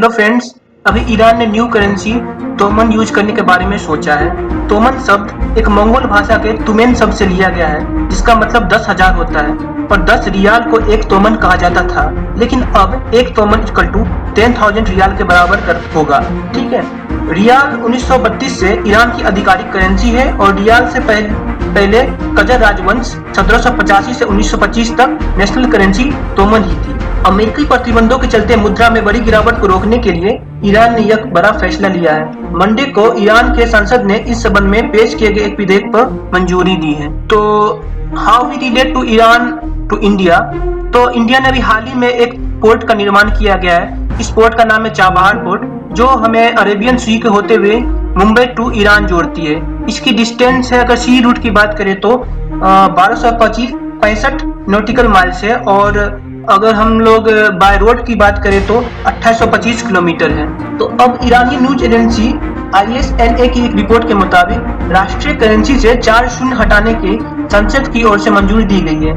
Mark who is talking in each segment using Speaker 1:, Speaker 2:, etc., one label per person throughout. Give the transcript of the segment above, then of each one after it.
Speaker 1: Hello friends, अभी Iran ने new currency तोमन use करने के बारे में सोचा है। तोमन शब्द एक मंगोल भाषा के तुमेन शब्द से लिया गया है, जिसका मतलब 10,000 होता है और 10 रियाल को एक तोमन कहा जाता था। लेकिन अब एक तोमन इक्वल टू 10,000 रियाल के बराबर होगा। ठीक है। रियाल 1932 से ईरान की आधिकारिक करेंसी है और रियाल से पहले कजर राजवंश 1785 से 1925 तक नेशनल करेंसी तोमन ही थी। अमेरिकी प्रतिबंधों के चलते मुद्रा में बड़ी गिरावट को रोकने के लिए ईरान ने यह बड़ा फैसला लिया है। मंडे को ईरान के संसद ने इस संबंध में पेश किए गए एक विधेयक पर मंजूरी दी है। तो how we relate to Iran to India, तो इंडिया ने अभी हाल ही में एक पोर्ट का निर्माण किया गया है। इस पोर्ट का नाम है चाबहार पोर्ट, जो हमें अरेबियन सी के होते हुए मुंबई टू ईरान जोड़ती है। इसकी डिस्टेंस है, अगर सी रूट की बात करें तो 1265 नॉटिकल माइल्स है और अगर हम लोग बाय रोड की बात करें तो 2825 किलोमीटर है। तो अब ईरानी न्यूज एजेंसी ISNA की एक रिपोर्ट के मुताबिक राष्ट्रीय करेंसी से 4 शून्य हटाने की संसद की ओर से मंजूरी दी गई है।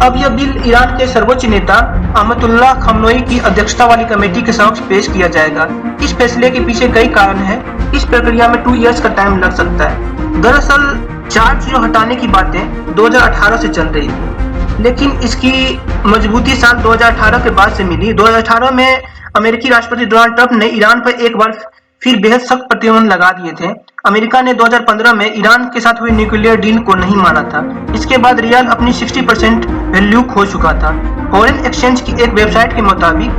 Speaker 1: अब यह बिल ईरान के सर्वोच्च नेता अहमदुल्लाह खमनोई की अध्यक्षता वाली कमेटी के समक्ष पेश किया जाएगा। इस फैसले के पीछे कई कारण हैं। इस प्रक्रिया में 2 इयर्स का टाइम लग सकता है। दरअसल 4 चीजों हटाने की बातें 2018 से चल रही थी, लेकिन इसकी मजबूती साल 2018 के बाद से मिली। 2018 में अमेरिकी राष्ट्रपति डोनाल्ड ट्रंप ने ईरान पर एक बार फिर बेहद सख्त प्रतिबंध लगा दिए थे। अमेरिका ने 2015 में ईरान के साथ हुई न्यूक्लियर डील को नहीं माना था। इसके बाद रियाल अपनी 60% वैल्यू खो चुका था। फॉरेन एक्सचेंज की एक वेबसाइट के मुताबिक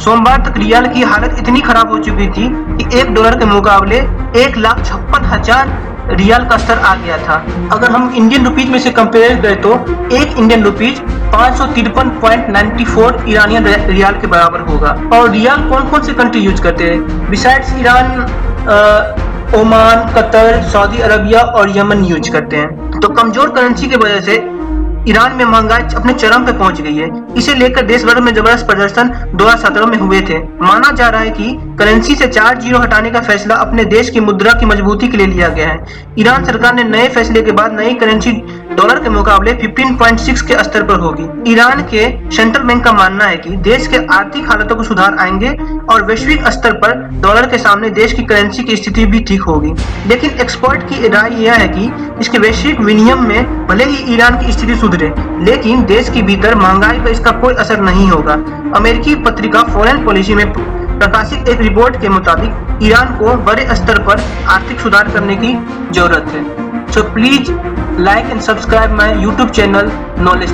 Speaker 1: सोमवार तक रियाल की हालत इतनी खराब हो चुकी थी कि $1 के मुकाबले 1,56,000 रियाल का स्तर आ गया था। अगर हम इंडियन रुपीज में से कंपेयर करें तो एक इंडियन रुपीज 553.94 ईरानियन रियाल के बराबर होगा। और रियाल कौन कौन से कंट्री यूज करते हैं? Besides Iran, Oman, Qatar, Saudi Arabia और यमन यूज करते हैं। तो कमजोर करेंसी की वजह से ईरान में महंगाई अपने चरम पे पहुंच गई है। इसे लेकर देश भर में जबरदस्त प्रदर्शन 2017 में हुए थे। माना जा रहा है कि करेंसी से 4 जीरो हटाने का फैसला अपने देश की मुद्रा की मजबूती के लिए लिया गया है। ईरान सरकार ने नए फैसले के बाद नई करेंसी डॉलर के मुकाबले 15.6 के स्तर पर होगी। ईरान के सेंट्रल बैंक का मानना है कि देश के आर्थिक हालातों को सुधार आएंगे और वैश्विक स्तर पर डॉलर के सामने देश की करेंसी की स्थिति भी ठीक होगी। लेकिन एक्सपर्ट की राय यह है कि इसके वैश्विक विनिमय में भले ही ईरान की स्थिति सुधरे, लेकिन देश के भीतर महंगाई पर इसका कोई असर नहीं होगा। अमेरिकी पत्रिका फॉरेन पॉलिसी में प्रकाशित एक रिपोर्ट के मुताबिक ईरान को बड़े स्तर पर आर्थिक सुधार करने की जरूरत है। So please like and subscribe my YouTube channel knowledge.